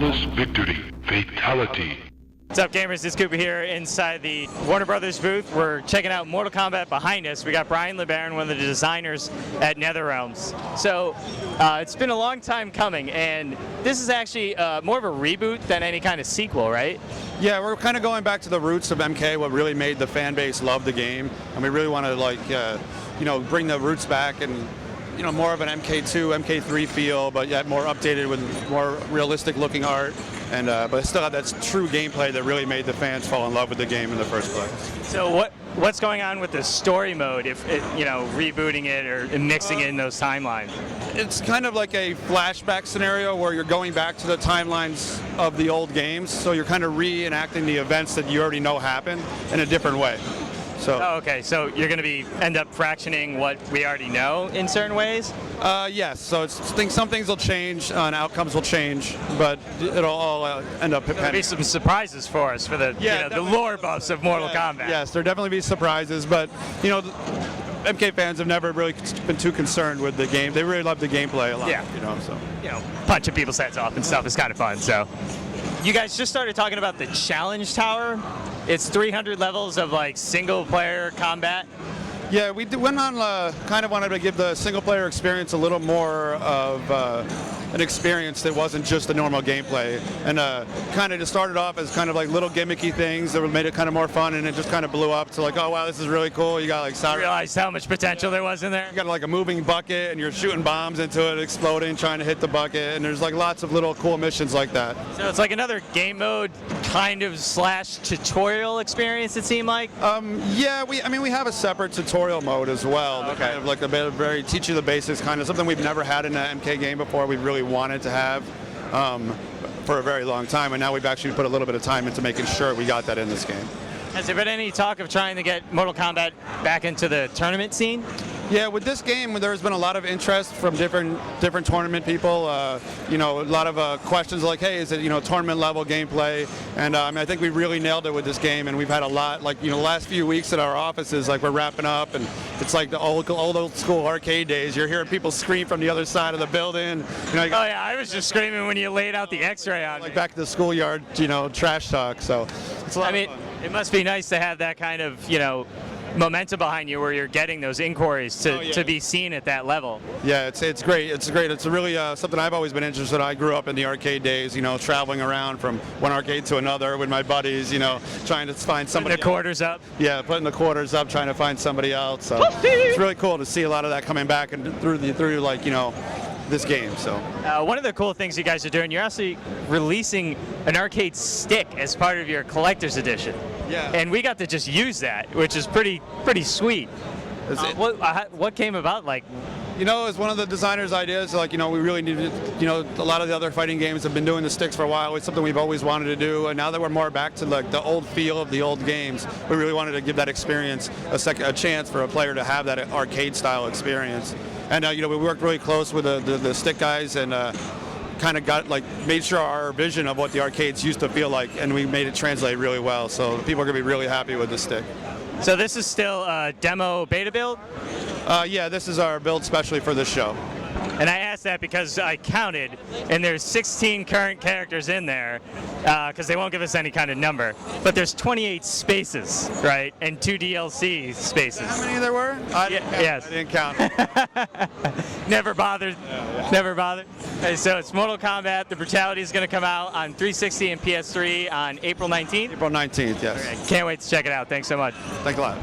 Flawless victory. Fatality. What's up, gamers? ItzKoopa here inside the Warner Brothers booth. We're checking out Mortal Kombat behind us. We got Brian LeBaron, one of the designers at NetherRealms. So it's been a long time coming, and this is actually more of a reboot than any kind of sequel, right? Yeah, we're kind of going back to the roots of MK, what really made the fan base love the game, and we really want to bring the roots back and more of an MK2, MK3 feel, but yet more updated with more realistic looking art, and but still have that true gameplay that really made the fans fall in love with the game in the first place. So what's going on with the story mode, if rebooting it or mixing it in those timelines? It's kind of like a flashback scenario where you're going back to the timelines of the old games, so you're kind of reenacting the events that you already know happened in a different way. So, okay, so you're going to end up fractioning what we already know in certain ways? Yes, so some things will change and outcomes will change, but it'll all end up... There'll be some surprises for us for the lore buffs of Mortal Kombat. Yes, there'll definitely be surprises, but MK fans have never really been too concerned with the game. They really love the gameplay a lot. Yeah. Punching people's heads off and stuff is kind of fun, so... You guys just started talking about the Challenge Tower. It's 300 levels of single-player combat. Yeah, we went on, kind of wanted to give the single-player experience a little more of an experience that wasn't just the normal gameplay. And kind of just started off as kind of little gimmicky things that made it kind of more fun, and it just kind of blew up to oh wow, this is really cool. You got I realized how much potential there was in there. You got a moving bucket, and you're shooting bombs into it, exploding, trying to hit the bucket, and there's lots of little cool missions like that. So it's another game mode kind of / tutorial experience, it seemed like? Yeah, we have a separate tutorial mode as well. Oh, okay. Kind of a bit of very teach you the basics, kind of something we've never had in an MK game before. We really wanted to have for a very long time, and now we've actually put a little bit of time into making sure we got that in this game. Has there been any talk of trying to get Mortal Kombat back into the tournament scene? Yeah, with this game, there's been a lot of interest from different tournament people. A lot of questions like, hey, is it tournament level gameplay? And I think we really nailed it with this game. And we've had a lot, the last few weeks at our offices, we're wrapping up, and it's like the old school arcade days. You're hearing people scream from the other side of the building. Oh yeah, I was just screaming when you laid out the X-ray on me. Back to the schoolyard, trash talk. So it's a lot of fun. It must be nice to have that kind of momentum behind you where you're getting those inquiries to be seen at that level. Yeah, it's great. It's great. It's really something I've always been interested in. I grew up in the arcade days, traveling around from one arcade to another with my buddies, trying to find somebody. Putting the quarters up. Yeah, putting the quarters up, trying to find somebody else. So it's really cool to see a lot of that coming back and through this game. So one of the cool things you guys are doing, you're actually releasing an arcade stick as part of your collector's edition. Yeah. And we got to just use that, which is pretty sweet. What came about? It was one of the designers' ideas. We really needed. A lot of the other fighting games have been doing the sticks for a while. It's something we've always wanted to do, and now that we're more back to the old feel of the old games, we really wanted to give that experience a chance for a player to have that arcade-style experience. And we worked really close with the stick guys and. Kind of made sure our vision of what the arcades used to feel like, and we made it translate really well. So people are going to be really happy with this stick. So this is still a demo beta build? Yeah, this is our build specially for this show. And I asked that because I counted, and there's 16 current characters in there, because they won't give us any kind of number. But there's 28 spaces, right? And 2 DLC spaces. How many there were? Yes. I didn't count. Never bothered. Yeah. Never bothered. Okay, so it's Mortal Kombat. The Brutality is going to come out on 360 and PS3 on April 19th. April 19th, yes. Okay, can't wait to check it out. Thanks so much. Thanks a lot.